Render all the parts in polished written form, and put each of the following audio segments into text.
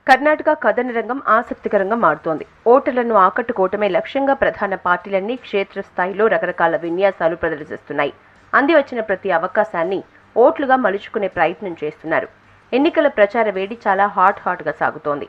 కర్ణాటక కథన రంగం ఆసక్తికరంగా మారుతోంది. ఓటర్లను ఆకట్టుకోవటమే లక్ష్యంగా ప్రధాన పార్టీలన్నీ క్షేత్రస్థాయిలో రకరకాల విన్యాసాలు ప్రదర్శిస్తున్నాయి. అంది వచ్చిన ప్రతి అవకాశాన్ని ఓట్లుగా మలుచుకునే ప్రయత్నం చేస్తున్నారు. ఎన్నికల ప్రచార వేడి చాలా హాట్గా సాగుతోంది.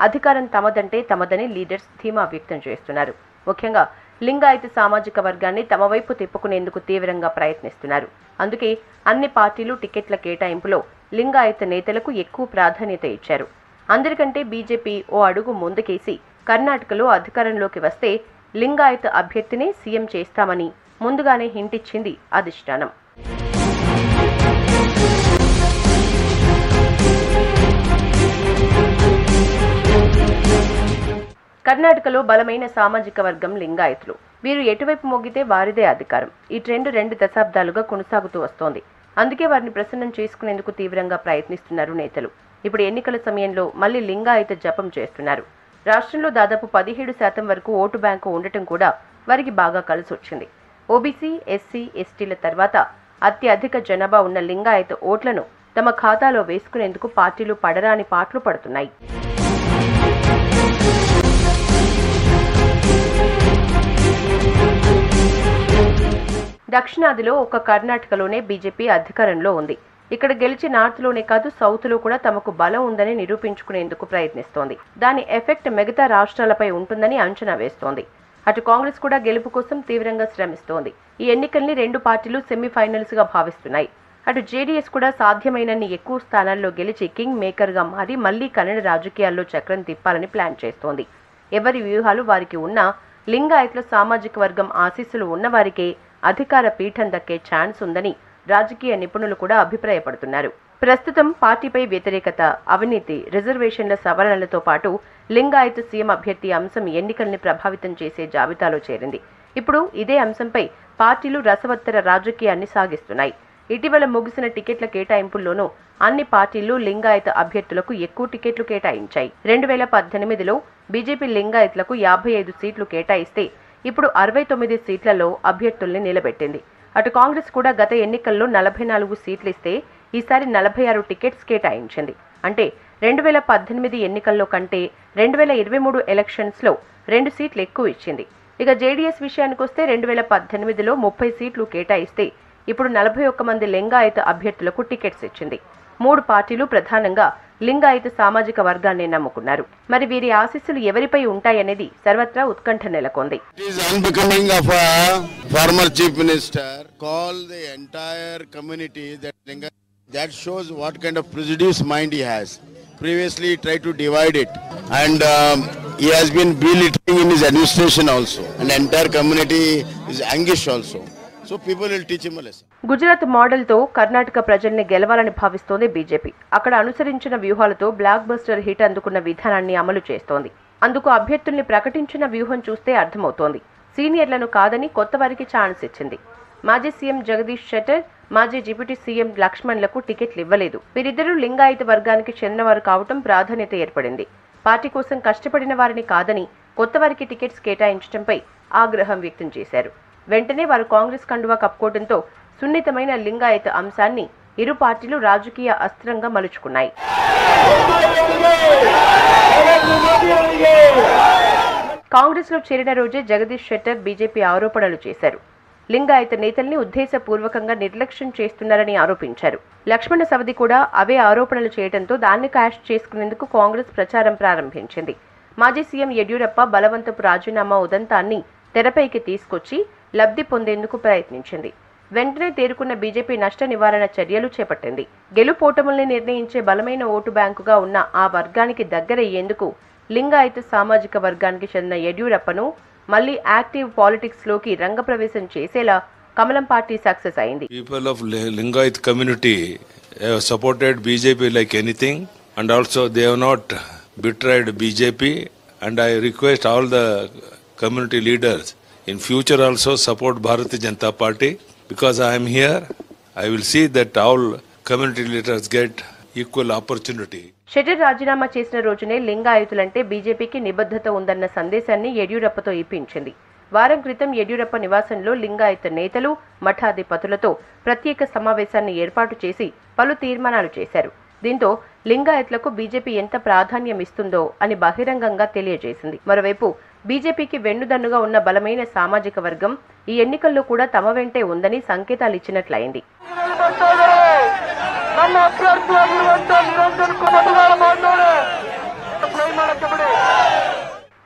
అధికారం తమదంటే తమదని లీడర్స్ ధీమా వ్యక్తం చేస్తున్నారు. ముఖ్యంగా లింగాయత సామాజిక వర్గాన్ని తమ వైపు తిప్పుకునేందుకు తీవ్రంగా ప్రయత్నిస్తున్నారు. అందుకే అన్ని పార్టీలు టికెట్ల కేటాయింపులో లింగాయత నేతలకు ఎక్కువ ప్రాధాన్యత ఇచ్చారు. అందరికంటే బీజేపీ ఓ అడుగు ముందుకేసి కర్ణాటకలో అధికారంలోకి వస్తే లింగాయత అభ్యర్థినే సీఎం చేస్తామని ముందుగానే హింటిచ్చింది అధిష్టానం. కర్ణాటకలో బలమైన సామాజిక వర్గం లింగాయతులు. వీరు ఎటువైపు మొగ్గితే వారిదే అధికారం. ఈ ట్రెండ్ 2 దశాబ్దాలుగా కొనసాగుతూ వస్తోంది. అందుకే వారిని ప్రసన్నం చేసుకునేందుకు తీవ్రంగా ప్రయత్నిస్తున్నారు నేతలు. ఇప్పుడు ఎన్నికల సమయంలో మళ్లీ లింగాయత జపం చేస్తున్నారు. రాష్ట్రంలో దాదాపు 17% వరకు ఓటు బ్యాంకు ఉండటం కూడా వారికి బాగా కలిసొచ్చింది. ఓబీసీ, ఎస్సీ, ఎస్టీల తర్వాత అత్యధిక జనాభా ఉన్న లింగాయత ఓట్లను తమ ఖాతాలో వేసుకునేందుకు పార్టీలు పడరాని పాట్లు పడుతున్నాయి. దక్షిణాదిలో ఒక్క కర్ణాటకలోనే బీజేపీ అధికారంలో ఉంది. ఇక్కడ గెలిచి నార్త్లోనే కాదు సౌత్లో కూడా తమకు బలం ఉందని నిరూపించుకునేందుకు ప్రయత్నిస్తోంది. దాని ఎఫెక్ట్ మిగతా రాష్ట్రాలపై ఉంటుందని అంచనా వేస్తోంది. అటు కాంగ్రెస్ కూడా గెలుపు కోసం తీవ్రంగా శ్రమిస్తోంది. ఈ ఎన్నికల్ని 2 పార్టీలు సెమీఫైనల్స్ గా భావిస్తున్నాయి. అటు జేడీఎస్ కూడా సాధ్యమైనన్ని ఎక్కువ స్థానాల్లో గెలిచి కింగ్ మేకర్ గా మారి మళ్లీ కన్నడ రాజకీయాల్లో చక్రం తిప్పాలని ప్లాన్ చేస్తోంది. ఎవరి వ్యూహాలు వారికి ఉన్నా లింగాయత్ల సామాజిక వర్గం ఆశీస్సులు ఉన్నవారికే అధికార పీఠం దక్కే ఛాన్స్ ఉందని రాజకీయ నిపుణులు కూడా అభిప్రాయపడుతున్నారు. ప్రస్తుతం పార్టీపై వ్యతిరేకత, అవినీతి, రిజర్వేషన్ల సవరణలతో పాటు లింగాయత సీఎం అభ్యర్థి అంశం ఎన్నికల్ని ప్రభావితం చేసే జాబితాలో చేరింది. ఇప్పుడు ఇదే అంశంపై పార్టీలు రసవత్తర రాజకీయాన్ని సాగిస్తున్నాయి. ఇటీవల ముగిసిన టికెట్ల కేటాయింపుల్లోనూ అన్ని పార్టీలు లింగాయత అభ్యర్థులకు ఎక్కువ టికెట్లు కేటాయించాయి. 2018లో బీజేపీ లింగాయత్లకు 55 సీట్లు కేటాయిస్తే ఇప్పుడు 69 సీట్లలో అభ్యర్థుల్ని నిలబెట్టింది. అటు కాంగ్రెస్ కూడా గత ఎన్నికల్లో 44 సీట్లు ఇస్తే ఈసారి 46 టికెట్స్ కేటాయించింది. అంటే 2018 ఎన్నికల్లో కంటే 2023 ఎలక్షన్స్లో 2 సీట్లు ఎక్కువ ఇచ్చింది. ఇక జేడీఎస్ విషయానికొస్తే 2018లో 30 సీట్లు కేటాయిస్తే ఇప్పుడు 41 మంది లింగాయత అభ్యర్థులకు టికెట్స్ ఇచ్చింది. 3 పార్టీలు ప్రధానంగా లింగాయత సామాజిక వర్గాన్ని నమ్ముకున్నారు. మరి వీరి ఆశీస్సులు ఎవరిపై ఉంటాయనేది సర్వత్రా ఉత్కంఠ నెలకొంది. That shows what kind of prejudice mind he has. Previously he tried to divide it and he has been belittling in his administration also, and the entire community is anguished also. So people will teach him a lesson. Gujarat మోడల్తో కర్ణాటక ప్రజల్ని గెలవాలని భావిస్తోంది BJP. అక్కడ అనుసరించిన వ్యూహాలతో block buster hit అందుకున్న విధానాన్ని అమలు చేస్తోంది. అందుకు అభ్యర్థుల్ని ప్రకటించిన వ్యూహం చూస్తే అర్థమవుతోంది. సీనియర్లను కాదని కొత్త వారికి ఛాన్స్ ఇచ్చింది. మాజీ సీఎం జగదీష్ షెట్టర్, మాజీ డిప్యూటీ సీఎం లక్ష్మణ్లకు టికెట్లు ఇవ్వలేదు. వీరిద్దరూ లింగాయత వర్గానికి చెందినవారు కావటం ప్రాధాన్యత ఏర్పడింది. పార్టీ కోసం కష్టపడిన వారిని కాదని కొత్త వారికి టికెట్స్ కేటాయించడంపై ఆగ్రహం వ్యక్తం చేశారు. వెంటనే వారు కాంగ్రెస్ కండువా కప్పుకోవడంతో సున్నితమైన లింగాయత అంశాన్ని ఇరు పార్టీలు రాజకీయ అస్త్రంగా మలుచుకున్నాయి. కాంగ్రెస్ లో చేరిన రోజే జగదీష్ షెట్టర్ బీజేపీ ఆరోపణలు చేశారు. లింగాయత నేతల్ని ఉద్దేశపూర్వకంగా నిర్లక్ష్యం చేస్తున్నారని ఆరోపించారు. లక్ష్మణ సవది కూడా అవే ఆరోపణలు చేయడంతో దాన్ని క్యాష్ చేసుకునేందుకు కాంగ్రెస్ ప్రచారం ప్రారంభించింది. మాజీ సీఎం యడ్యూరప్ప బలవంతపు రాజీనామా ఉదంతాన్ని తెరపైకి తీసుకొచ్చి లబ్ధి పొందేందుకు ప్రయత్నించింది. వెంటనే తేరుకున్న బీజేపీ నష్ట నివారణ చర్యలు చేపట్టింది. గెలుపోటముల్ని నిర్ణయించే బలమైన ఓటు బ్యాంకుగా ఉన్న ఆ వర్గానికి దగ్గరయ్యేందుకు లింగాయత సామాజిక వర్గానికి చెందిన యడ్యూరప్పను మళ్లీ యాక్టివ్ పాలిటిక్స్ లోకి రంగప్రవేశం చేసేలా కమలం పార్టీ సక్సెస్ అయింది. People of Lingayat community have supported BJP like anything, and also they have not betrayed BJP, and I request all the community leaders in future also support Bharatiya Janata Party, because I am here. I will see that all community leaders get equal opportunity. Shutter రాజీనామా చేసిన రోజునే లింగాయతులంటే బీజేపీకి నిబద్ధత ఉందన్న సందేశాన్ని యడ్యూరప్పతో ఇప్పించింది. వారం క్రితం యడ్యూరప్ప నివాసంలో లింగాయత నేతలు, మఠాధిపతులతో ప్రత్యేక సమావేశాన్ని ఏర్పాటు చేసి పలు తీర్మానాలు చేశారు. దీంతో లింగాయత్లకు బీజేపీ ఎంత ప్రాధాన్యం ఇస్తుందో అని బహిరంగంగా తెలియజేసింది. మరోవైపు బీజేపీకి వెన్నుదన్నుగా ఉన్న బలమైన సామాజిక వర్గం ఈ ఎన్నికల్లో కూడా తమ వెంటే ఉందని సంకేతాలు ఇచ్చినట్లయింది.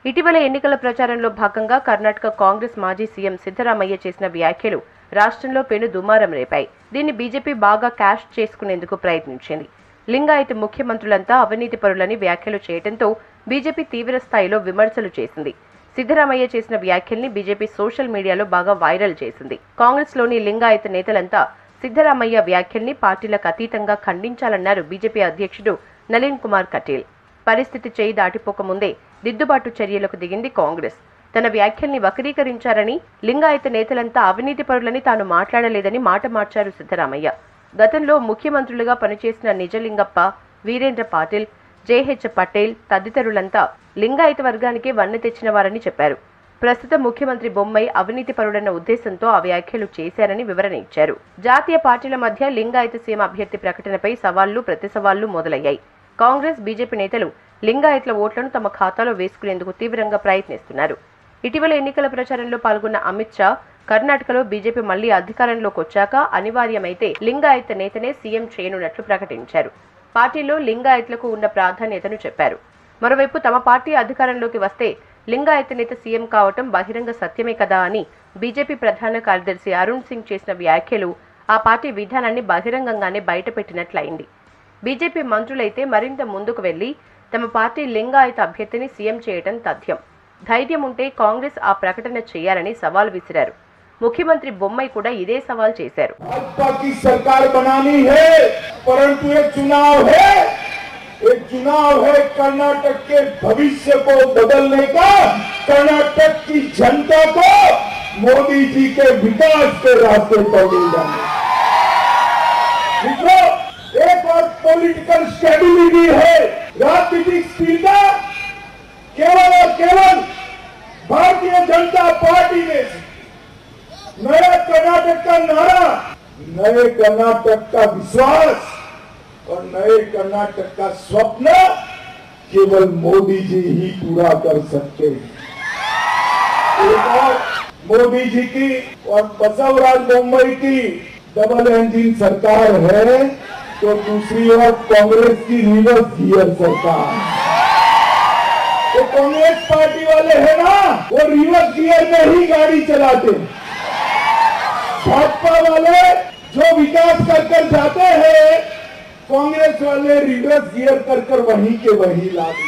ఇటీవల ఎన్నికల ప్రచారంలో భాగంగా కర్ణాటక కాంగ్రెస్ మాజీ సీఎం సిద్ధరామయ్య చేసిన వ్యాఖ్యలు రాష్ట్రంలో పెను దుమారం రేపాయి. దీన్ని బీజేపీ బాగా క్యాష్ చేసుకునేందుకు ప్రయత్నించింది. లింగాయత్ ముఖ్యమంత్రులంతా అవినీతి పరులని వ్యాఖ్యలు చేయడంతో బీజేపీ తీవ్ర స్థాయిలో విమర్శలు చేసింది. సిద్ధరామయ్య చేసిన వ్యాఖ్యల్ని బీజేపీ సోషల్ మీడియాలో బాగా వైరల్ చేసింది. కాంగ్రెస్లోని లింగాయత్ నేతలంతా సిద్ధరామయ్య వ్యాఖ్యల్ని పార్టీలకు అతీతంగా ఖండించాలన్నారు బీజేపీ అధ్యక్షుడు నళిన్ కుమార్ కటీల్. పరిస్థితి చేయి దాటిపోకముందే దిద్దుబాటు చర్యలకు దిగింది కాంగ్రెస్. తన వ్యాఖ్యల్ని వక్రీకరించారని, లింగాయత్ నేతలంతా అవినీతి పరులని తాను మాట్లాడలేదని మాట మార్చారు సిద్ధరామయ్య. గతంలో ముఖ్యమంత్రులుగా పనిచేసిన నిజలింగప్ప, వీరేంద్ర పాటిల్, జేహెచ్ పటేల్ తదితరులంతా లింగాయత వర్గానికే వన్నె తెచ్చిన వారని చెప్పారు. ప్రస్తుత ముఖ్యమంత్రి బొమ్మై అవినీతి పరుడన్న ఉద్దేశంతో ఆ వ్యాఖ్యలు చేశారని వివరణ ఇచ్చారు. జాతీయ పార్టీల మధ్య లింగాయత సీఎం అభ్యర్థి ప్రకటనపై సవాళ్లు ప్రతి సవాళ్లు మొదలయ్యాయి. కాంగ్రెస్, బీజేపీ నేతలు లింగాయత్ల ఓట్లను తమ ఖాతాలో వేసుకునేందుకు తీవ్రంగా ప్రయత్నిస్తున్నారు. ఇటీవల ఎన్నికల ప్రచారంలో పాల్గొన్న అమిత్ షా కర్ణాటకలో బీజేపీ మళ్లీ అధికారంలోకి వచ్చాక అనివార్యమైతే లింగాయత్ నేతనే సీఎం చేయనున్నట్లు ప్రకటించారు. పార్టీలో లింగాయత్లకు ఉన్న ప్రాధాన్యతను చెప్పారు. మరోవైపు తమ పార్టీ అధికారంలోకి వస్తే లింగాయత్ నేత సీఎం కావటం బహిరంగ సత్యమే కదా అని బీజేపీ ప్రధాన కార్యదర్శి అరుణ్ సింగ్ చేసిన వ్యాఖ్యలు ఆ పార్టీ విధానాన్ని బహిరంగంగానే బయటపెట్టినట్లయింది. బీజేపీ మంత్రులైతే మరింత ముందుకు వెళ్లి తమ పార్టీ లింగాయత్ అభ్యర్థిని సీఎం చేయటం తథ్యం. ధైర్యం ఉంటే కాంగ్రెస్ ఆ ప్రకటన చేయాలని సవాల్ విసిరారు. ముఖ్యమంత్రి బొమ్మై కూడా ఇదే సవాల్ చేశారు. कर्नाटक के भविष्य को बदलने का, कर्नाटक की जनता को मोदी जी के विकास के रास्ते पर ले जाने। एक और पॉलिटिकल स्टेबिलिटी है, राजनीतिक स्थिरता केवल और केवल भारतीय जनता पार्टी में नया कर्नाटक का नारा, नए कर्नाटक का विश्वास और नए कर्नाटक का स्वप्न केवल मोदी जी ही पूरा कर सकते हैं। एक और मोदी जी की और बसवराज बोम्मई की डबल इंजन सरकार है, तो दूसरी ओर कांग्रेस की रिवर्स गियर सरकार। तो कांग्रेस पार्टी वाले हैं ना, वो रिवर्स गियर में ही गाड़ी चलाते। भाजपा वाले जो विकास कर जाते हैं, कांग्रेस वाले रिवर्स गियर कर वहीं के वहीं ला दी।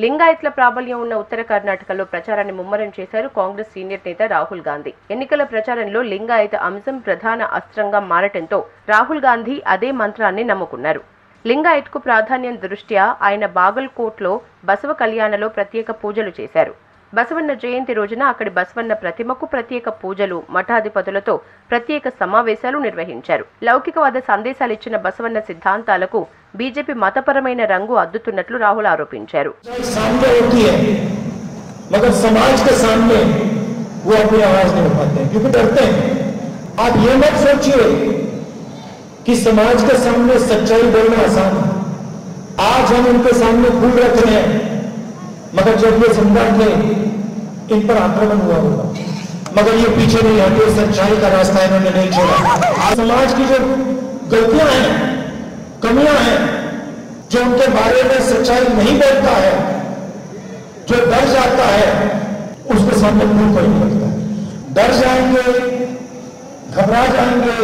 లింగాయత్ల ప్రాబల్యం ఉన్న ఉత్తర కర్ణాటకలో ప్రచారాన్ని ముమ్మరం చేశారు కాంగ్రెస్ సీనియర్ నేత రాహుల్ గాంధీ. ఎన్నికల ప్రచారంలో లింగాయత అంశం ప్రధాన అస్త్రంగా మారటంతో రాహుల్ గాంధీ అదే మంత్రాన్ని నమ్ముకున్నారు. లింగాయత్కు ప్రాధాన్యం దృష్ట్యా ఆయన బాగల్కోట్లో బసవ కళ్యాణలో ప్రత్యేక పూజలు చేశారు. బసవన్న జయంతి రోజున అక్కడి బసవన్న ప్రతిమకు ప్రత్యేక పూజలు, మఠాధిపతులతో ప్రత్యేక సమావేశాలు నిర్వహించారు. లౌకికవాద సందేశాలిచ్చిన బసవన్న సిద్ధాంతాలకు బీజేపీ మతపరమైన రంగు అద్దుతున్నట్లు రాహుల్ ఆరోపించారు. कि समाज के सामने सच्चाई बोलना आसान है, आज हम उनके सामने फूल रख रहे हैं, मगर जब ये जिंदा थे इन पर आक्रमण हुआ होगा, मगर ये पीछे नहीं हटे, सच्चाई का रास्ता इन्होंने नहीं छोड़ा। आज समाज की जो गलतियां हैं, कमियां हैं, जो उनके बारे में सच्चाई नहीं बोलता है, जो डर जाता है, उसके सामने फूल कोई नहीं लगता है। डर जाएंगे, घबरा जाएंगे,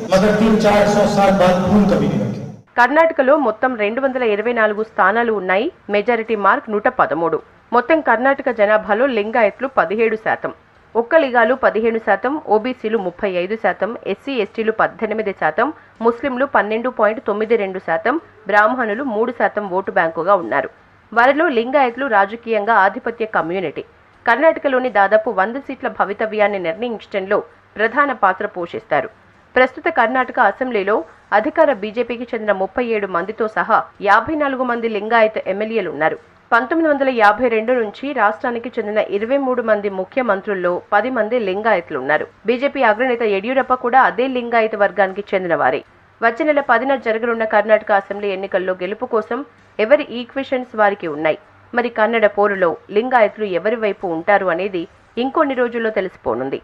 मगर 300-400 साल बाद फूल कभी नहीं रखे। కర్ణాటకలో మొత్తం 224 స్థానాలు ఉన్నాయి. Majority mark 113. మొత్తం కర్ణాటక జనాభాలో లింగాయత్లు 17%, ఒక్కలిగాలు 15%, ఓబీసీలు 35%, ఎస్సీ ఎస్టీలు 18%, ముస్లింలు 12.92%, బ్రాహ్మణులు 3% ఓటు బ్యాంకుగా ఉన్నారు. వారిలో లింగాయత్లు రాజకీయంగా ఆధిపత్య కమ్యూనిటీ. కర్ణాటకలోని దాదాపు 100 సీట్ల భవితవ్యాన్ని నిర్ణయించడంలో ప్రధాన పాత్ర పోషిస్తారు. ప్రస్తుత కర్ణాటక అసెంబ్లీలో అధికార బీజేపీకి చెందిన 37 మందితో సహా 54 మంది లింగాయత్ ఎమ్మెల్యేలు ఉన్నారు. 1952 నుంచి రాష్ట్రానికి చెందిన 23 మంది ముఖ్యమంత్రుల్లో 10 మంది లింగాయత్లు ఉన్నారు. బీజేపీ అగ్రనేత యడ్యూరప్ప కూడా అదే లింగాయత్ వర్గానికి చెందినవారే. వచ్చే నెల 10న జరగనున్న కర్ణాటక అసెంబ్లీ ఎన్నికల్లో గెలుపు కోసం ఎవరి ఈక్వేషన్స్ వారికి ఉన్నాయి. మరి కన్నడ పోరులో లింగాయతులు ఎవరి వైపు ఉంటారు అనేది ఇంకొన్ని రోజుల్లో తెలిసిపోనుంది.